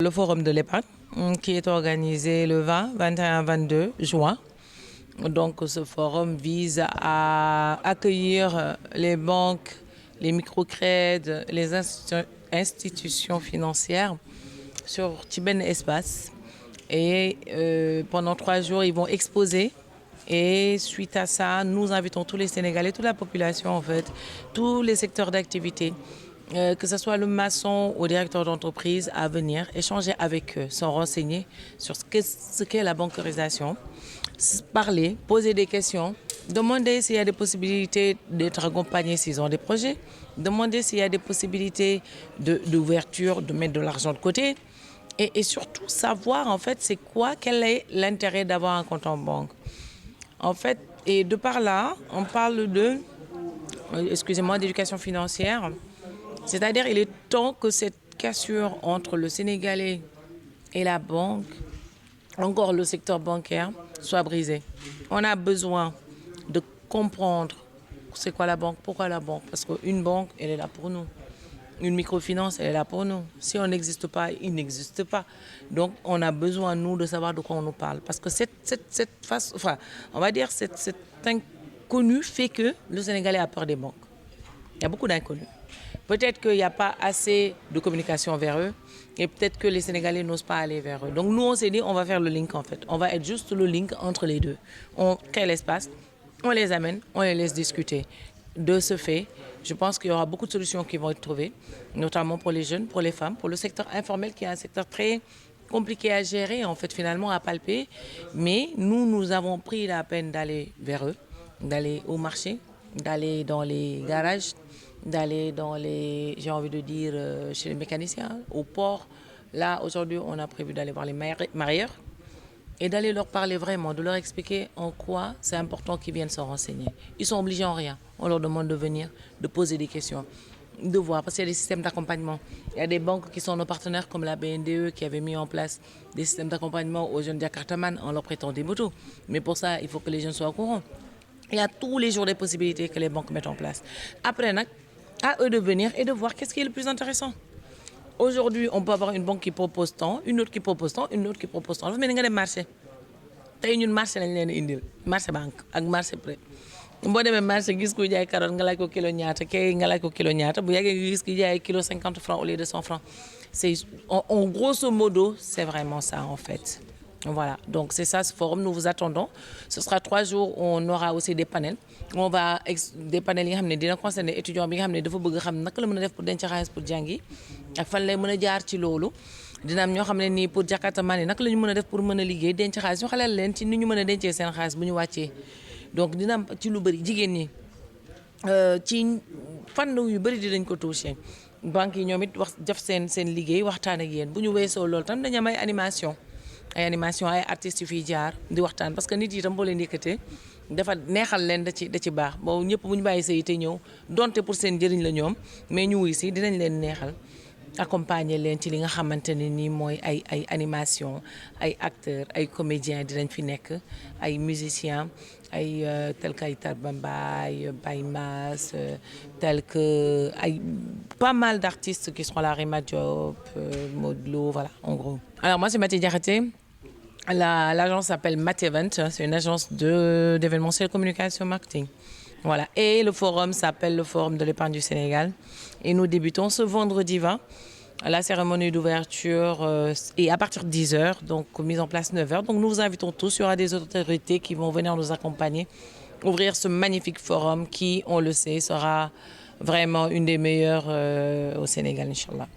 Le forum de l'épargne qui est organisé le 20, 21, 22 juin. Donc ce forum vise à accueillir les banques, les microcrèdes, les institutions financières sur Tiben Espace. Et pendant 3 jours, ils vont exposer. Et suite à ça, nous invitons tous les Sénégalais, toute la population en fait, tous les secteurs d'activité, que ce soit le maçon ou le directeur d'entreprise, à venir échanger avec eux, se renseigner sur ce qu'est la bancarisation, parler, poser des questions, demander s'il y a des possibilités d'être accompagnés s'ils ont des projets, demander s'il y a des possibilités d'ouverture, de mettre de l'argent de côté et surtout savoir en fait c'est quoi, quel est l'intérêt d'avoir un compte en banque. En fait, et de par là, on parle de, excusez-moi, d'éducation financière. C'est-à-dire, il est temps que cette cassure entre le Sénégalais et la banque, encore le secteur bancaire, soit brisée. On a besoin de comprendre c'est quoi la banque, pourquoi la banque. Parce qu'une banque, elle est là pour nous. Une microfinance, elle est là pour nous. Si on n'existe pas, il n'existe pas. Donc, on a besoin, nous, de savoir de quoi on nous parle. Parce que cette face, enfin, on va dire, cet inconnu fait que le Sénégalais a peur des banques. Il y a beaucoup d'inconnus. Peut-être qu'il n'y a pas assez de communication vers eux et peut-être que les Sénégalais n'osent pas aller vers eux. Donc, nous, on s'est dit, on va faire le link, en fait. On va être juste le link entre les deux. On crée l'espace, on les amène, on les laisse discuter. De ce fait, je pense qu'il y aura beaucoup de solutions qui vont être trouvées, notamment pour les jeunes, pour les femmes, pour le secteur informel qui est un secteur très compliqué à gérer, en fait, finalement, à palper. Mais nous avons pris la peine d'aller vers eux, d'aller au marché, d'aller dans les garages, d'aller dans les, j'ai envie de dire, chez les mécaniciens, au port. Là, aujourd'hui, on a prévu d'aller voir les mareyeurs et d'aller leur parler vraiment, de leur expliquer en quoi c'est important qu'ils viennent se renseigner. Ils sont obligés en rien. On leur demande de venir, de poser des questions, de voir, parce qu'il y a des systèmes d'accompagnement. Il y a des banques qui sont nos partenaires comme la BNDE qui avait mis en place des systèmes d'accompagnement aux jeunes Jakartaman en leur prêtant des motos. Mais pour ça, il faut que les jeunes soient au courant. Il y a tous les jours des possibilités que les banques mettent en place. Après, à eux de venir et de voir qu'est-ce qui est le plus intéressant. Aujourd'hui, on peut avoir une banque qui propose tant, une autre qui propose tant, une autre qui propose tant. Mais il marché. Tey ñun marché lañ leen indil marché banque ak marché prêt boo demee marché gis ku jaay carotte nga laaj ko kilo ñaata kay nga laaj ko kilo ñaata bu yàggee nga gis ki jaay kilo 50 francs au lieu de 100 francs. C'est en grosso modo, c'est vraiment ça en fait. Voilà, donc c'est ça ce forum, nous vous attendons. Ce sera 3 jours où on aura aussi des panels. On va des panels yi nga xam ne dina concerner étudiant bi nga xam ne dafa bëgg xam naka la mën a def pour denc xaalis pour jàngi ak fan lay mën a jaar ci loolu. Dina am ñoo xam ne nii pour Jakartaman yi naka la ñu mën a def pour mën a liggéey denc xaalis ñu xaleel leen ci ni ñu mën a dencee seen xaalis bu ñu wàccee. Donc dina am ci lu bëri jigéen ñi ci fànn yu bëri dinañ ko touché. Banques yi ñoom it wax def seen liggéey waxtaan ak yéen bu ñu weesoo loolu tam dañu am ay animation ay artistes yu fiy jaar di waxtaan parce que nit yi tam boo leen yëkkatee dafa neexal leen da ci baax boobu ñëpp bu ñu bàyyi say te ñëw donte pour seen njëriñ la ñoom mais ñu wuy si dinañ leen neexal accompagner leen ci li nga xamante ne nii mooy ay animation ay acteurs ay comédiens dinañ fi nekk ay musiciens ay tel que ay Tarba Mbaye Baye Mass tel que ay pas mal d'artistes qui seront là, Rima Diop, Modlo, voilà en gros. Alors moi c'est Mathé Diakhaté. L'agence s'appelle Mathé Event, c'est une agence d'événementiel communication marketing. Voilà. Et le forum s'appelle le Forum de l'épargne du Sénégal. Et nous débutons ce vendredi 20. La cérémonie d'ouverture est à partir de 10h, donc mise en place 9h. Donc nous vous invitons tous, il y aura des autorités qui vont venir nous accompagner, ouvrir ce magnifique forum qui, on le sait, sera vraiment une des meilleures au Sénégal, Inch'Allah.